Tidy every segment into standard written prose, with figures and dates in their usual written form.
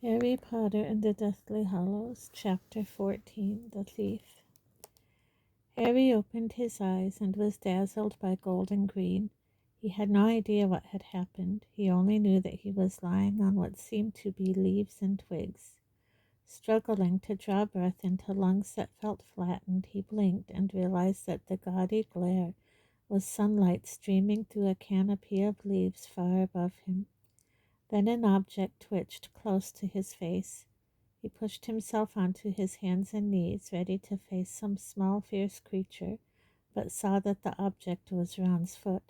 Harry Potter and the Deathly Hallows, Chapter 14, The Thief. Harry opened his eyes and was dazzled by golden green. He had no idea what had happened. He only knew that he was lying on what seemed to be leaves and twigs. Struggling to draw breath into lungs that felt flattened, he blinked and realized that the gaudy glare was sunlight streaming through a canopy of leaves far above him. Then an object twitched close to his face. He pushed himself onto his hands and knees, ready to face some small, fierce creature, but saw that the object was Ron's foot.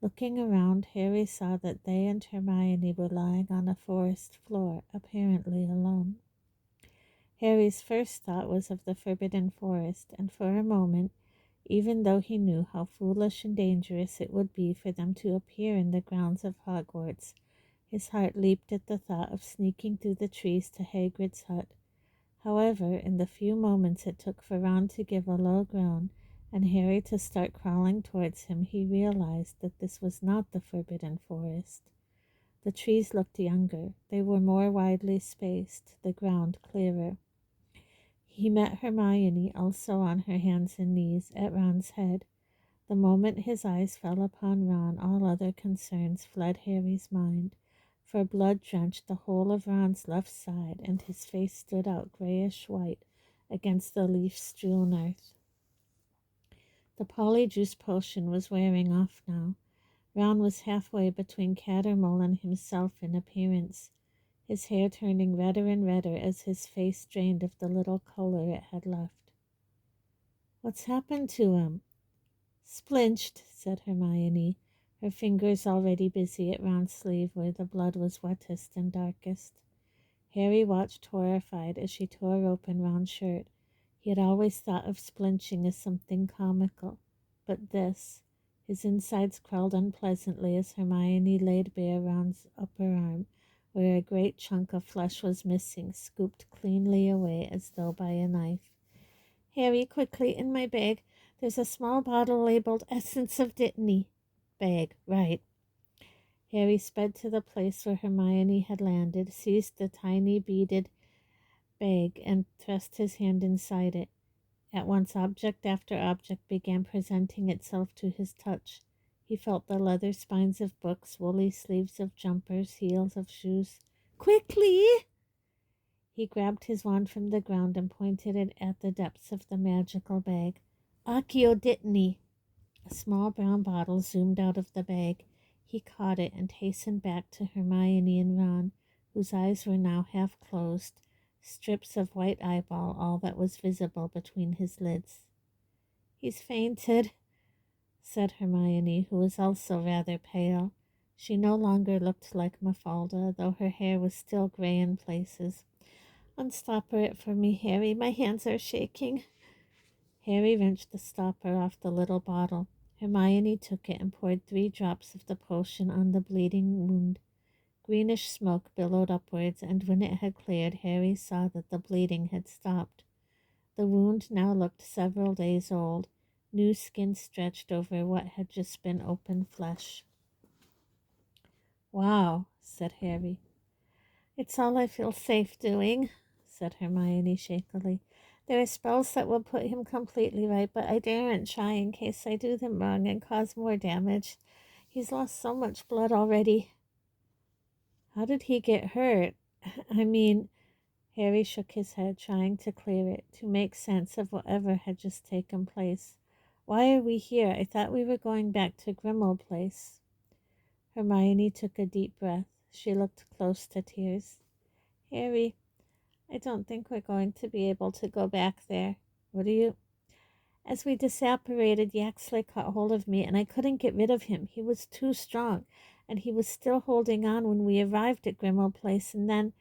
Looking around, Harry saw that they and Hermione were lying on a forest floor, apparently alone. Harry's first thought was of the Forbidden Forest, and for a moment, even though he knew how foolish and dangerous it would be for them to appear in the grounds of Hogwarts, his heart leaped at the thought of sneaking through the trees to Hagrid's hut. However, in the few moments it took for Ron to give a low groan and Harry to start crawling towards him, he realized that this was not the Forbidden Forest. The trees looked younger. They were more widely spaced, the ground clearer. He met Hermione, also on her hands and knees, at Ron's head. The moment his eyes fell upon Ron, all other concerns fled Harry's mind, for blood drenched the whole of Ron's left side, and his face stood out grayish-white against the leaf-strewn earth. The polyjuice potion was wearing off now. Ron was halfway between Cattermole and himself in appearance, his hair turning redder and redder as his face drained of the little color it had left. "What's happened to him?" "Splinched," said Hermione, her fingers already busy at Ron's sleeve where the blood was wettest and darkest. Harry watched horrified as she tore open Ron's shirt. He had always thought of splinching as something comical, but this— his insides crawled unpleasantly as Hermione laid bare Ron's upper arm, where a great chunk of flesh was missing, scooped cleanly away as though by a knife. "Harry, quickly, in my bag. There's a small bottle labeled Essence of Dittany." "Bag, right." Harry sped to the place where Hermione had landed, seized the tiny beaded bag, and thrust his hand inside it. At once object after object began presenting itself to his touch. He felt the leather spines of books, woolly sleeves of jumpers, heels of shoes. "Quickly!" He grabbed his wand from the ground and pointed it at the depths of the magical bag. "Accio Dittany." A small brown bottle zoomed out of the bag. He caught it and hastened back to Hermione and Ron, whose eyes were now half closed, strips of white eyeball all that was visible between his lids. "He's fainted," said Hermione, who was also rather pale. She no longer looked like Mafalda, though her hair was still gray in places. "Unstopper it for me, Harry. My hands are shaking." Harry wrenched the stopper off the little bottle. Hermione took it and poured 3 drops of the potion on the bleeding wound. Greenish smoke billowed upwards, and when it had cleared, Harry saw that the bleeding had stopped. The wound now looked several days old. New skin stretched over what had just been open flesh. "Wow," said Harry. "It's all I feel safe doing," said Hermione shakily. "There are spells that will put him completely right, but I daren't try in case I do them wrong and cause more damage. He's lost so much blood already." "How did he get hurt? I mean—" Harry shook his head, trying to clear it, to make sense of whatever had just taken place. "Why are we here? I thought we were going back to Grimmauld Place." Hermione took a deep breath. She looked close to tears. "Harry, I don't think we're going to be able to go back there." "What do you—" "As we disapparated, Yaxley caught hold of me, and I couldn't get rid of him. He was too strong, and he was still holding on when we arrived at Grimmauld Place, and then,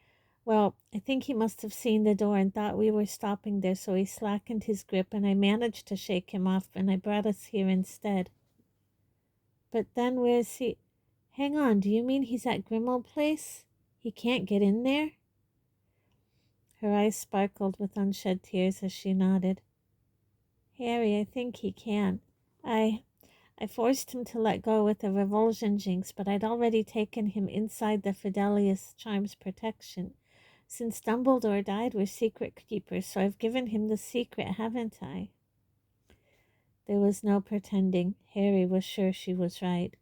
well, I think he must have seen the door and thought we were stopping there, so he slackened his grip, and I managed to shake him off, and I brought us here instead." "But then where's he— Hang on, do you mean he's at Grimmauld Place? He can't get in there?" Her eyes sparkled with unshed tears as she nodded. "Harry, I think he can. I forced him to let go with a revulsion jinx, but I'd already taken him inside the Fidelius charm's protection. Since Dumbledore died, we're secret keepers, so I've given him the secret, haven't I? There was no pretending. Harry was sure she was right.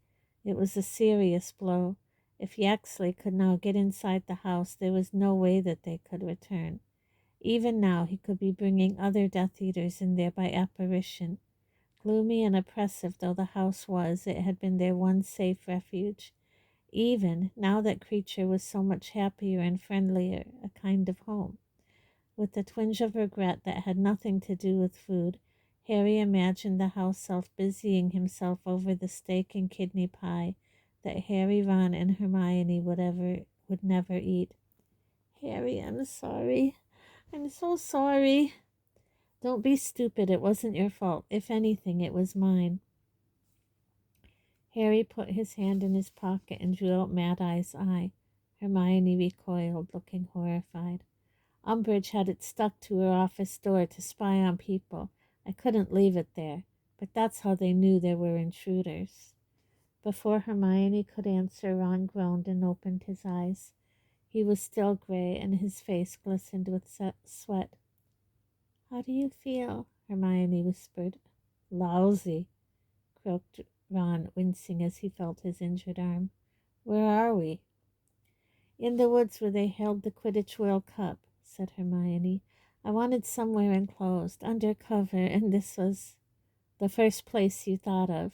It was a serious blow. If Yaxley could now get inside the house, there was no way that they could return. Even now he could be bringing other Death Eaters in there by apparition. Gloomy and oppressive though the house was, it had been their one safe refuge. Even now that creature was so much happier and friendlier, a kind of home. With a twinge of regret that had nothing to do with food, Harry imagined the house elf busying himself over the steak and kidney pie that Harry, Ron, and Hermione would never eat. Harry, I'm sorry. I'm so sorry. Don't be stupid. It wasn't your fault. If anything, it was mine. Harry put his hand in his pocket and drew out Mad Eye's eye. Hermione recoiled, looking horrified. Umbridge had it stuck to her office door to spy on people. I couldn't leave it there, but that's how they knew there were intruders. Before Hermione could answer, Ron groaned and opened his eyes. He was still gray, and his face glistened with sweat. How do you feel? Hermione whispered. Lousy, croaked Ron, wincing as he felt his injured arm. Where are we? In the woods where they held the Quidditch World Cup, said Hermione. I wanted somewhere enclosed, under cover, and this was the first place you thought of.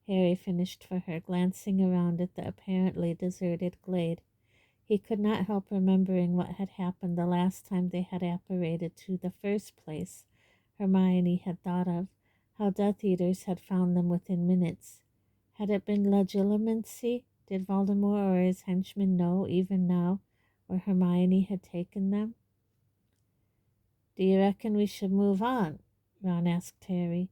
Harry finished for her, glancing around at the apparently deserted glade. He could not help remembering what had happened the last time they had apparated to the first place Hermione had thought of, how Death Eaters had found them within minutes. Had it been legilimency? Did Voldemort or his henchmen know, even now, where Hermione had taken them? Do you reckon we should move on? Ron asked Harry,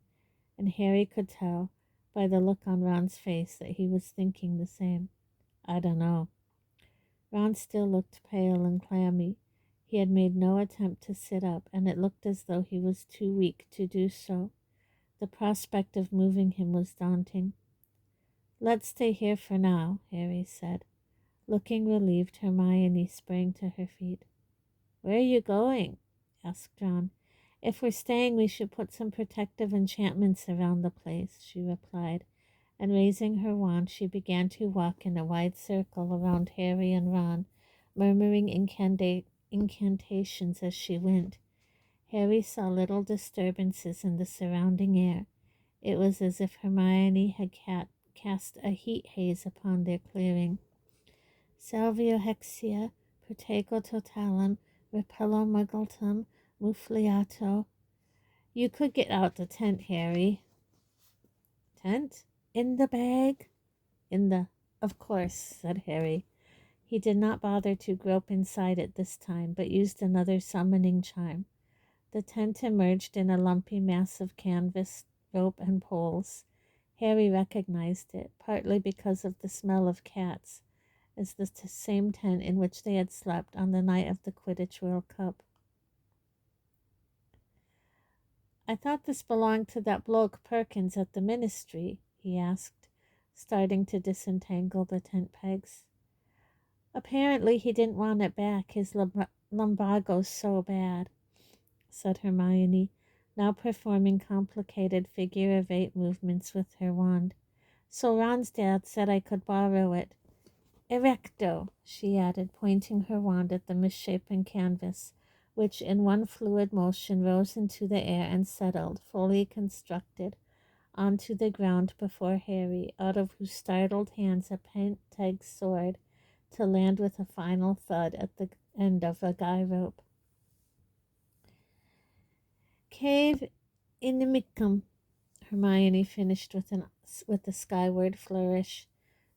and Harry could tell by the look on Ron's face that he was thinking the same. I don't know. Ron still looked pale and clammy. He had made no attempt to sit up, and it looked as though he was too weak to do so. The prospect of moving him was daunting. Let's stay here for now, Harry said. Looking relieved, Hermione sprang to her feet. Where are you going? Asked Ron. If we're staying, we should put some protective enchantments around the place, she replied, and raising her wand, she began to walk in a wide circle around Harry and Ron, murmuring incantations as she went. Harry saw little disturbances in the surrounding air. It was as if Hermione had cast a heat haze upon their clearing. Salvio hexia, protego totalem, repello muggletum, muffliato. You could get out the tent, Harry. Tent? In the bag? Of course, said Harry. He did not bother to grope inside it this time, but used another summoning charm. The tent emerged in a lumpy mass of canvas, rope, and poles. Harry recognized it, partly because of the smell of cats, as the same tent in which they had slept on the night of the Quidditch World Cup. I thought this belonged to that bloke Perkins at the ministry, he asked, starting to disentangle the tent pegs. Apparently he didn't want it back. His lumbago's so bad, said Hermione, now performing complicated figure-of-8 movements with her wand. So Ron's dad said I could borrow it. Erecto, she added, pointing her wand at the misshapen canvas, which in one fluid motion rose into the air and settled, fully constructed, onto the ground before Harry, out of whose startled hands a pent-tagged sword, to land with a final thud at the end of a guy rope. Cave inimicum, Hermione finished with a skyward flourish.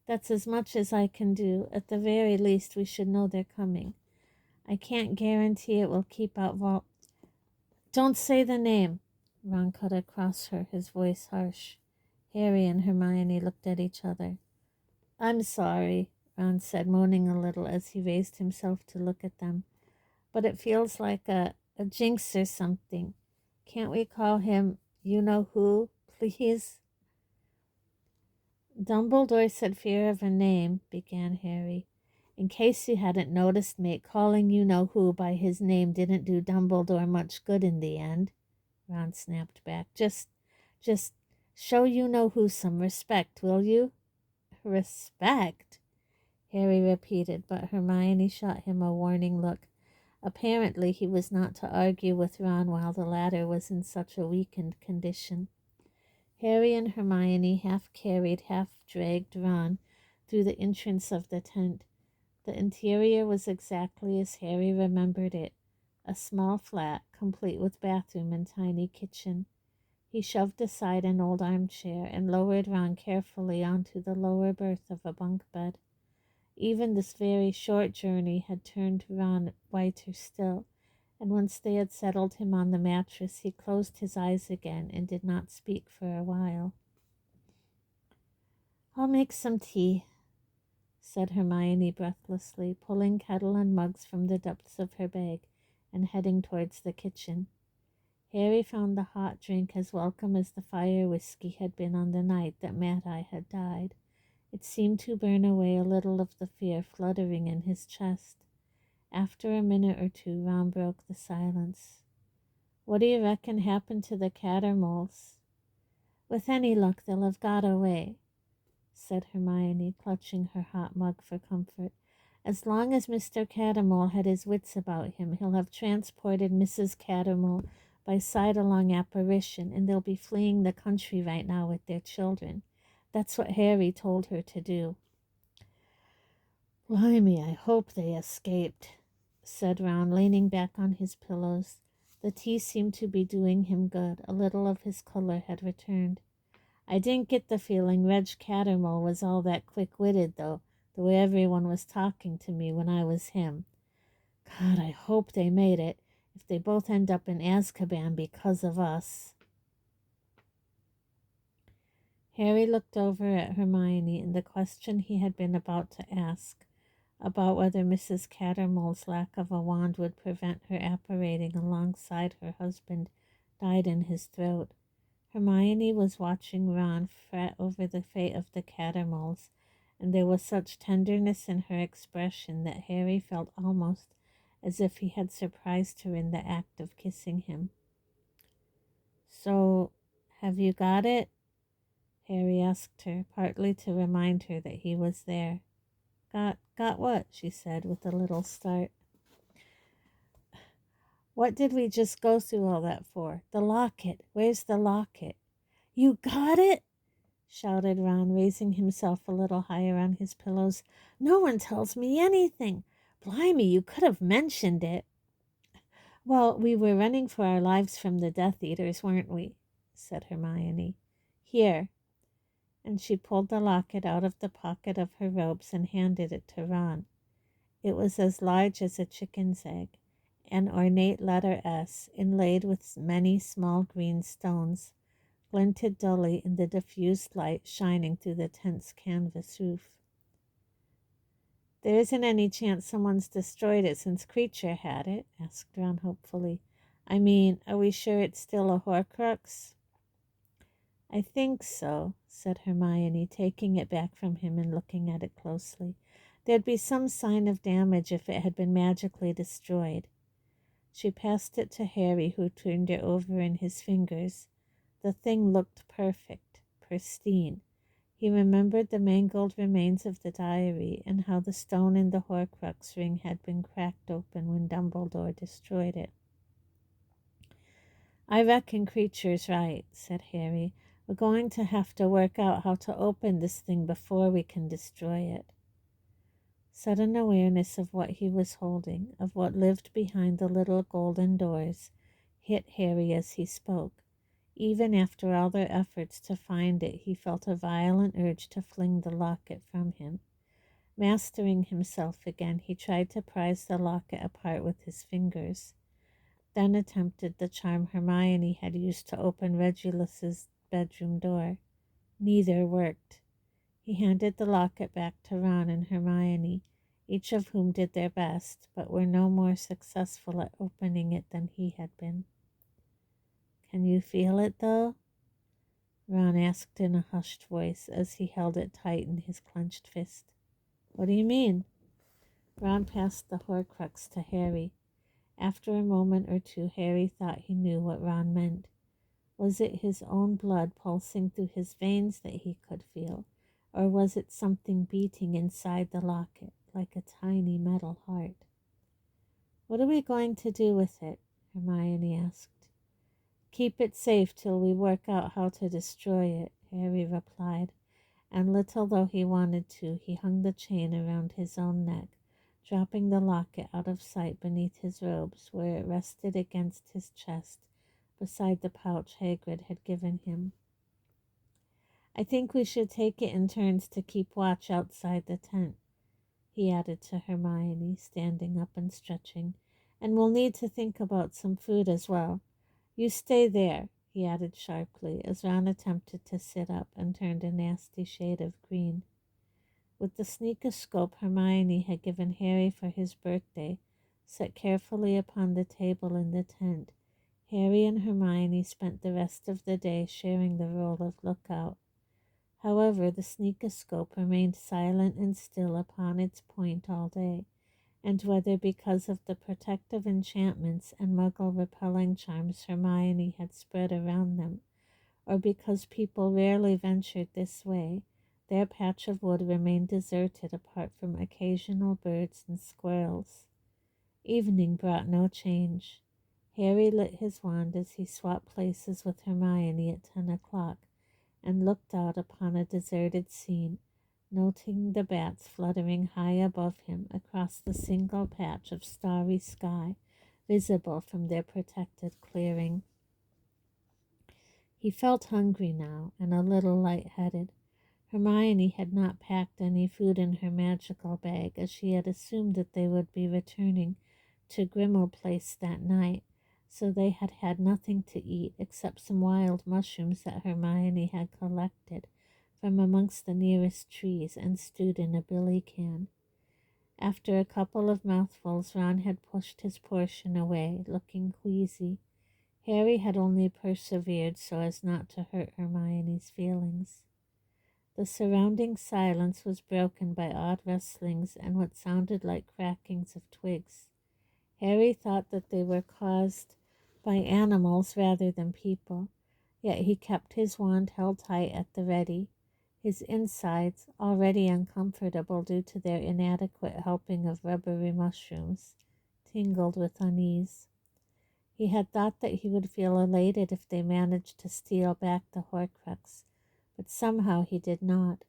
That's as much as I can do. At the very least, we should know they're coming. I can't guarantee it will keep out Don't say the name, Ron cut across her, his voice harsh. Harry and Hermione looked at each other. I'm sorry, Ron said, moaning a little as he raised himself to look at them. But it feels like a jinx or something. Can't we call him you-know-who, please? Dumbledore said fear of a name, began Harry. In case you hadn't noticed, mate, calling you-know-who by his name didn't do Dumbledore much good in the end, Ron snapped back. Just show you-know-who some respect, will you? Respect? Harry repeated, but Hermione shot him a warning look. Apparently he was not to argue with Ron while the latter was in such a weakened condition. Harry and Hermione half carried, half dragged Ron through the entrance of the tent. The interior was exactly as Harry remembered it, a small flat, complete with bathroom and tiny kitchen. He shoved aside an old armchair and lowered Ron carefully onto the lower berth of a bunk bed. Even this very short journey had turned Ron whiter still, and once they had settled him on the mattress, he closed his eyes again and did not speak for a while. "I'll make some tea," said Hermione breathlessly, pulling kettle and mugs from the depths of her bag and heading towards the kitchen. Harry found the hot drink as welcome as the fire whiskey had been on the night that Mad-Eye had died. It seemed to burn away a little of the fear fluttering in his chest. After a minute or two, Ron broke the silence. "What do you reckon happened to the Cattermoles?" "With any luck, they'll have got away," said Hermione, clutching her hot mug for comfort. "As long as Mr. Cattermole had his wits about him, he'll have transported Mrs. Cattermole by sidelong apparition, and they'll be fleeing the country right now with their children. That's what Harry told her to do." "Blimey, I hope they escaped," said Ron, leaning back on his pillows. The tea seemed to be doing him good. A little of his color had returned. "I didn't get the feeling Reg Cattermole was all that quick-witted, though, the way everyone was talking to me when I was him. God, I hope they made it, if they both end up in Azkaban because of us." Harry looked over at Hermione, and the question he had been about to ask, about whether Mrs. Cattermole's lack of a wand would prevent her apparating alongside her husband, died in his throat. Hermione was watching Ron fret over the fate of the Cattermoles, and there was such tenderness in her expression that Harry felt almost as if he had surprised her in the act of kissing him. "So, have you got it?" Harry asked her, partly to remind her that he was there. Got what?" she said with a little start. "What did we just go through all that for? The locket. Where's the locket?" "You got it?" shouted Ron, raising himself a little higher on his pillows. "No one tells me anything. Blimey, you could have mentioned it." "Well, we were running for our lives from the Death Eaters, weren't we?" said Hermione. "Here." And she pulled the locket out of the pocket of her robes and handed it to Ron. It was as large as a chicken's egg, an ornate letter S, inlaid with many small green stones, glinted dully in the diffused light shining through the tent's canvas roof. "There isn't any chance someone's destroyed it since Creature had it?" asked Ron hopefully. "I mean, are we sure it's still a Horcrux?" "I think so," said Hermione, taking it back from him and looking at it closely. "There'd be some sign of damage if it had been magically destroyed." She passed it to Harry, who turned it over in his fingers. The thing looked perfect, pristine. He remembered the mangled remains of the diary and how the stone in the Horcrux ring had been cracked open when Dumbledore destroyed it. "I reckon Creature's right," said Harry. "We're going to have to work out how to open this thing before we can destroy it." Sudden awareness of what he was holding, of what lived behind the little golden doors, hit Harry as he spoke. Even after all their efforts to find it, he felt a violent urge to fling the locket from him. Mastering himself again, he tried to prise the locket apart with his fingers, then attempted the charm Hermione had used to open Regulus's bedroom door. Neither worked. He handed the locket back to Ron and Hermione, each of whom did their best, but were no more successful at opening it than he had been. "Can you feel it, though?" Ron asked in a hushed voice as he held it tight in his clenched fist. "What do you mean?" Ron passed the Horcrux to Harry. After a moment or two, Harry thought he knew what Ron meant. Was it his own blood pulsing through his veins that he could feel, or was it something beating inside the locket, like a tiny metal heart? "What are we going to do with it?" Hermione asked. "Keep it safe till we work out how to destroy it," Harry replied, and little though he wanted to, he hung the chain around his own neck, dropping the locket out of sight beneath his robes, where it rested against his chest, beside the pouch Hagrid had given him. "I think we should take it in turns to keep watch outside the tent," he added to Hermione, standing up and stretching, "and we'll need to think about some food as well. You stay there," he added sharply, as Ron attempted to sit up and turned a nasty shade of green. With the sneakoscope Hermione had given Harry for his birthday set carefully upon the table in the tent, Harry and Hermione spent the rest of the day sharing the role of lookout. However, the sneakoscope remained silent and still upon its point all day, and whether because of the protective enchantments and muggle-repelling charms Hermione had spread around them, or because people rarely ventured this way, their patch of wood remained deserted apart from occasional birds and squirrels. Evening brought no change. Harry lit his wand as he swapped places with Hermione at 10 o'clock, and looked out upon a deserted scene, noting the bats fluttering high above him across the single patch of starry sky visible from their protected clearing. He felt hungry now and a little light-headed. Hermione had not packed any food in her magical bag, as she had assumed that they would be returning to Grimmauld Place that night, so they had had nothing to eat except some wild mushrooms that Hermione had collected from amongst the nearest trees and stewed in a billy can. After a couple of mouthfuls, Ron had pushed his portion away, looking queasy. Harry had only persevered so as not to hurt Hermione's feelings. The surrounding silence was broken by odd rustlings and what sounded like crackings of twigs. Harry thought that they were caused by animals rather than people, yet he kept his wand held tight at the ready. His insides, already uncomfortable due to their inadequate helping of rubbery mushrooms, tingled with unease. He had thought that he would feel elated if they managed to steal back the Horcrux, but somehow he did not.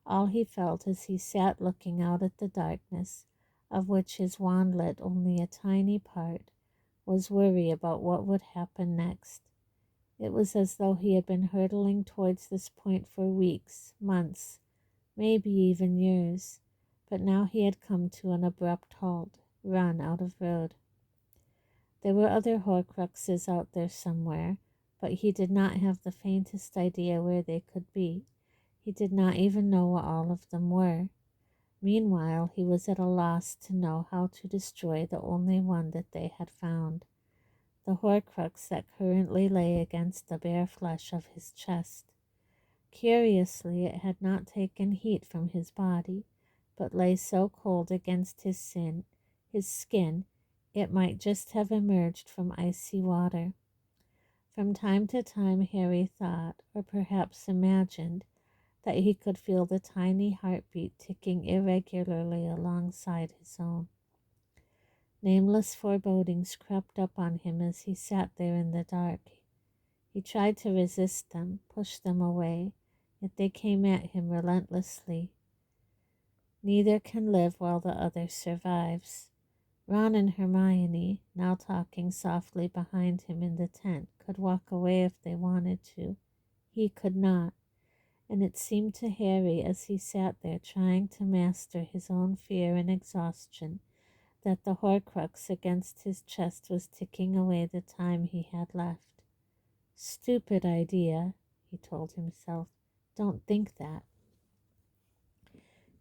All he felt as he sat looking out at the darkness, of which his wand lit only a tiny part, was worry about what would happen next. It was as though he had been hurtling towards this point for weeks, months, maybe even years, but now he had come to an abrupt halt, run out of road. There were other Horcruxes out there somewhere, but he did not have the faintest idea where they could be. He did not even know what all of them were. Meanwhile, he was at a loss to know how to destroy the only one that they had found, the Horcrux that currently lay against the bare flesh of his chest. Curiously, it had not taken heat from his body, but lay so cold against his skin, it might just have emerged from icy water. From time to time Harry thought, or perhaps imagined, that he could feel the tiny heartbeat ticking irregularly alongside his own. Nameless forebodings crept up on him as he sat there in the dark. He tried to resist them, push them away, yet they came at him relentlessly. Neither can live while the other survives. Ron and Hermione, now talking softly behind him in the tent, could walk away if they wanted to. He could not, and it seemed to Harry as he sat there trying to master his own fear and exhaustion that the Horcrux against his chest was ticking away the time he had left. "Stupid idea," he told himself. "Don't think that."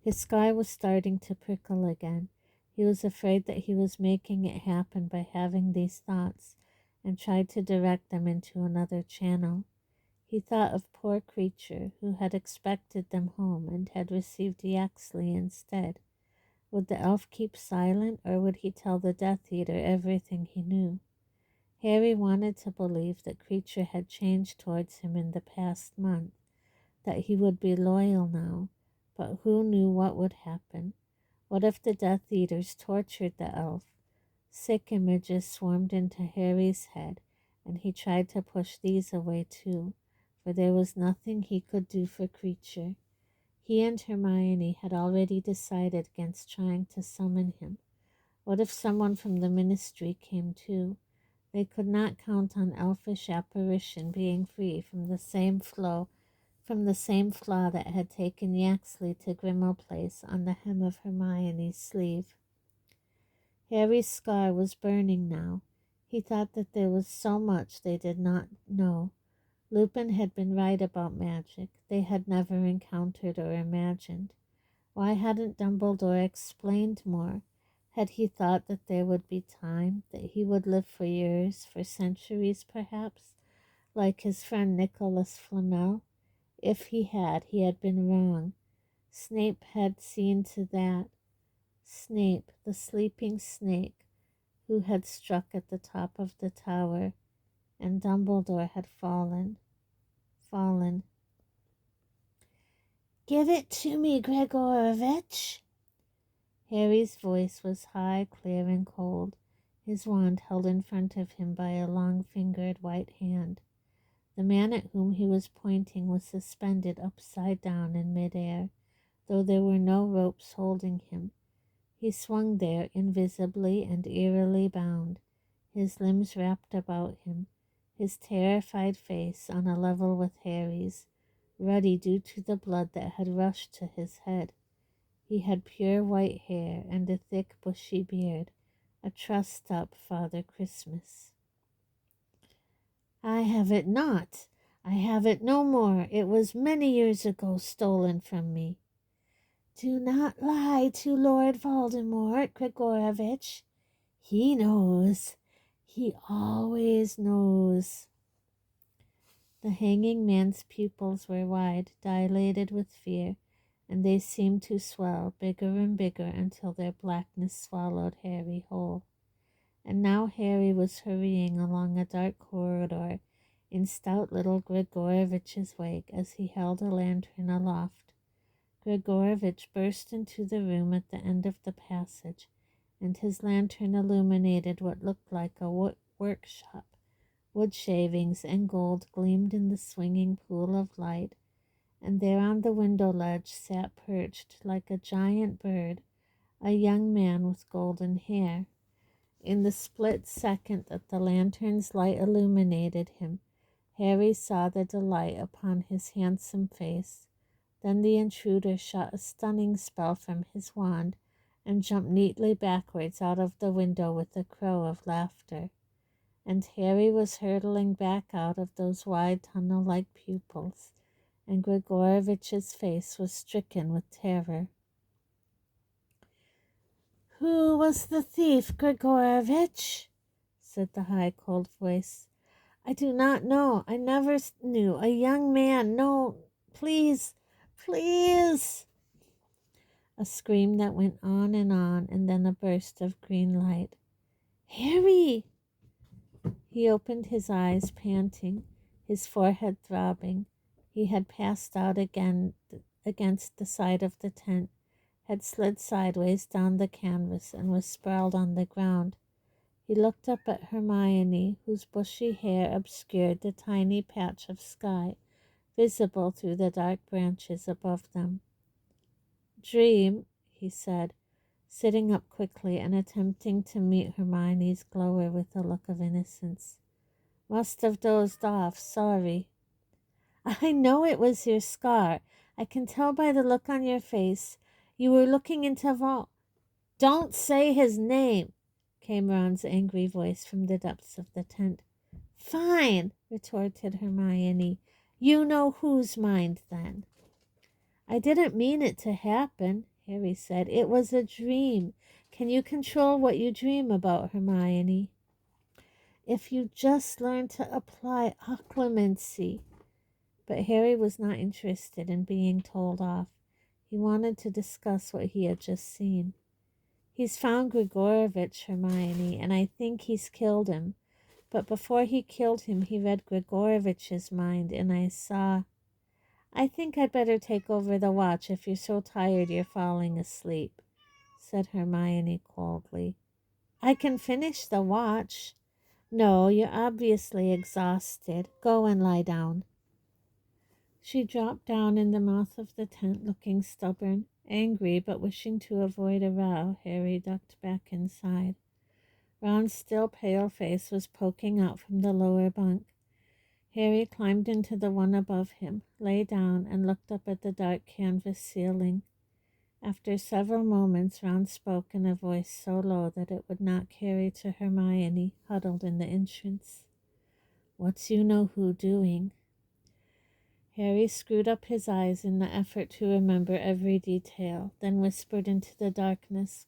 His sky was starting to prickle again. He was afraid that he was making it happen by having these thoughts, and tried to direct them into another channel. He thought of poor creature who had expected them home and had received Yaxley instead. Would the elf keep silent, or would he tell the Death Eater everything he knew? Harry wanted to believe that Creature had changed towards him in the past month, that he would be loyal now, but who knew what would happen? What if the Death Eaters tortured the elf? Sick images swarmed into Harry's head, and he tried to push these away too, for there was nothing he could do for Creature. He and Hermione had already decided against trying to summon him. What if someone from the Ministry came too? They could not count on elfish apparition being free from the same flaw that had taken Yaxley to Grimmauld Place on the hem of Hermione's sleeve. Harry's scar was burning now. He thought that there was so much they did not know. Lupin had been right about magic. They had never encountered or imagined. Why hadn't Dumbledore explained more? Had he thought that there would be time, that he would live for years, for centuries perhaps, like his friend Nicholas Flamel? If he had been wrong. Snape had seen to that. Snape, the sleeping snake, who had struck at the top of the tower, and Dumbledore had fallen. "Give it to me, Gregorovitch." Harry's voice was high, clear, and cold, his wand held in front of him by a long-fingered white hand. The man at whom he was pointing was suspended upside down in mid-air, though there were no ropes holding him. He swung there, invisibly and eerily bound, his limbs wrapped about him, his terrified face on a level with Harry's, ruddy due to the blood that had rushed to his head. He had pure white hair and a thick bushy beard, a trussed-up Father Christmas. "I have it not. I have it no more. It was many years ago stolen from me." "Do not lie to Lord Voldemort, Gregorovitch. He knows. He always knows." The hanging man's pupils were wide, dilated with fear, and they seemed to swell bigger and bigger until their blackness swallowed Harry whole. And now Harry was hurrying along a dark corridor in stout little Gregorovitch's wake as he held a lantern aloft. Gregorovitch burst into the room at the end of the passage, and his lantern illuminated what looked like a workshop. Wood shavings and gold gleamed in the swinging pool of light, and there on the window ledge sat perched like a giant bird a young man with golden hair. In the split second that the lantern's light illuminated him, Harry saw the delight upon his handsome face. Then the intruder shot a stunning spell from his wand and jumped neatly backwards out of the window with a crow of laughter. And Harry was hurtling back out of those wide tunnel-like pupils, and Gregorovitch's face was stricken with terror. "Who was the thief, Gregorovitch?" said the high, cold voice. "I do not know. I never knew. A young man. No, please, please." A scream that went on, and then a burst of green light. "Harry!" He opened his eyes, panting, his forehead throbbing. He had passed out again against the side of the tent, had slid sideways down the canvas, and was sprawled on the ground. He looked up at Hermione, whose bushy hair obscured the tiny patch of sky visible through the dark branches above them. "Dream," he said, sitting up quickly and attempting to meet Hermione's glower with a look of innocence. "Must have dozed off. Sorry." "I know it was your scar. I can tell by the look on your face. You were looking into "Don't say his name," came Ron's angry voice from the depths of the tent. "Fine," retorted Hermione. "You know whose mind, then." "I didn't mean it to happen," Harry said. "It was a dream. Can you control what you dream about, Hermione?" "If you just learn to apply occlumency." But Harry was not interested in being told off. He wanted to discuss what he had just seen. He's found Grigorovitch, Hermione, and I think he's killed him. But before he killed him, he read Grigorovitch's mind, and I think I'd better take over the watch if you're so tired you're falling asleep," said Hermione coldly. "I can finish the watch." "No, you're obviously exhausted. Go and lie down." She dropped down in the mouth of the tent, looking stubborn. Angry, but wishing to avoid a row, Harry ducked back inside. Ron's still pale face was poking out from the lower bunk. Harry climbed into the one above him, lay down, and looked up at the dark canvas ceiling. After several moments, Ron spoke in a voice so low that it would not carry to Hermione, huddled in the entrance. "What's you-know-who doing?" Harry screwed up his eyes in the effort to remember every detail, then whispered into the darkness.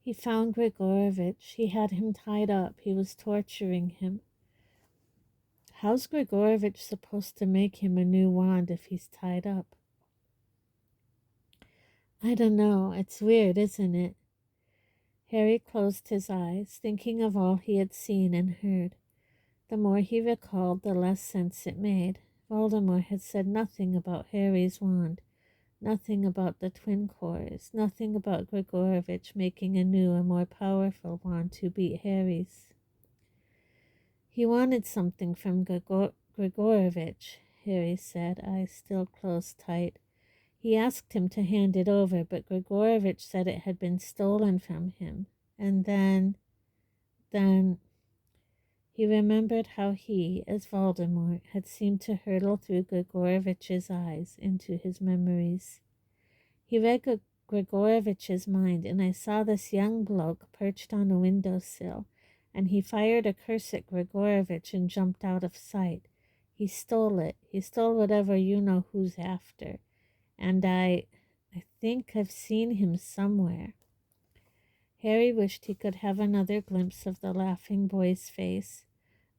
"He found Grigorovitch. He had him tied up. He was torturing him." "How's Grigorovitch supposed to make him a new wand if he's tied up?" "I don't know. It's weird, isn't it?" Harry closed his eyes, thinking of all he had seen and heard. The more he recalled, the less sense it made. Voldemort had said nothing about Harry's wand, nothing about the twin cores, nothing about Grigorovitch making a new and more powerful wand to beat Harry's. "He wanted something from Grigorovitch," Harry said, eyes still closed tight. "He asked him to hand it over, but Grigorovitch said it had been stolen from him. And then he remembered how he, as Voldemort, had seemed to hurtle through Grigorovitch's eyes into his memories. "He read Grigorovitch's mind, and I saw this young bloke perched on a windowsill, and he fired a curse at Grigorovitch and jumped out of sight. He stole it. He stole whatever you-know-who's after. And I think I've seen him somewhere." Harry wished he could have another glimpse of the laughing boy's face.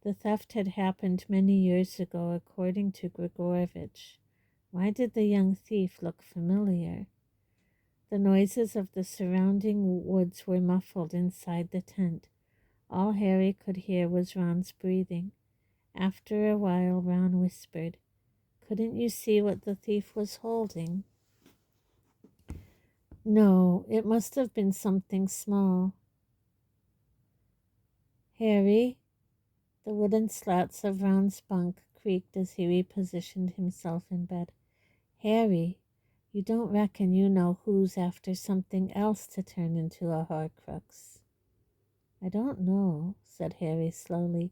The theft had happened many years ago, according to Grigorovitch. Why did the young thief look familiar? The noises of the surrounding woods were muffled inside the tent. All Harry could hear was Ron's breathing. After a while, Ron whispered, "Couldn't you see what the thief was holding?" "No, it must have been something small." "Harry?" The wooden slats of Ron's bunk creaked as he repositioned himself in bed. "Harry, you don't reckon you know who's after something else to turn into a Horcrux?" "I don't know," said Harry slowly.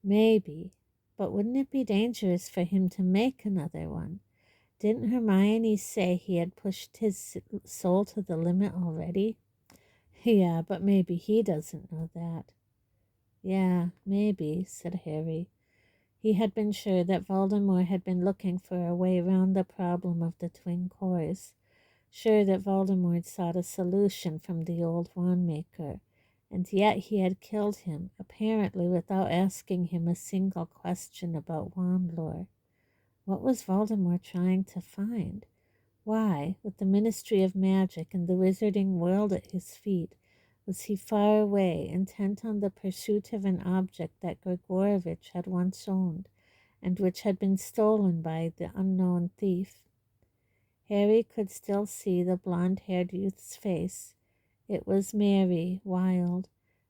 "Maybe, but wouldn't it be dangerous for him to make another one? Didn't Hermione say he had pushed his soul to the limit already?" "Yeah, but maybe he doesn't know that." "Yeah, maybe," said Harry. He had been sure that Voldemort had been looking for a way round the problem of the twin cores, sure that Voldemort sought a solution from the old wand maker, and yet he had killed him, apparently without asking him a single question about wand lore. What was Voldemort trying to find? Why, with the Ministry of Magic and the wizarding world at his feet, was he far away, intent on the pursuit of an object that Grigorovitch had once owned, and which had been stolen by the unknown thief? Harry could still see the blonde-haired youth's face. It was merry, wild.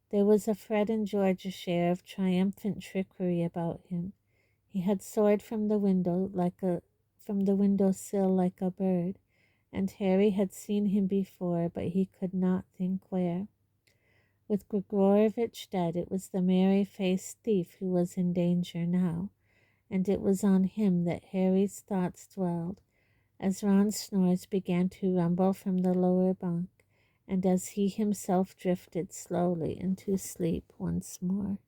There was a Fred and George share of triumphant trickery about him. He had soared from the windowsill like a bird, and Harry had seen him before, but he could not think where. With Grigorovitch dead, it was the merry-faced thief who was in danger now, and it was on him that Harry's thoughts dwelled, as Ron's snores began to rumble from the lower bunk, and as he himself drifted slowly into sleep once more.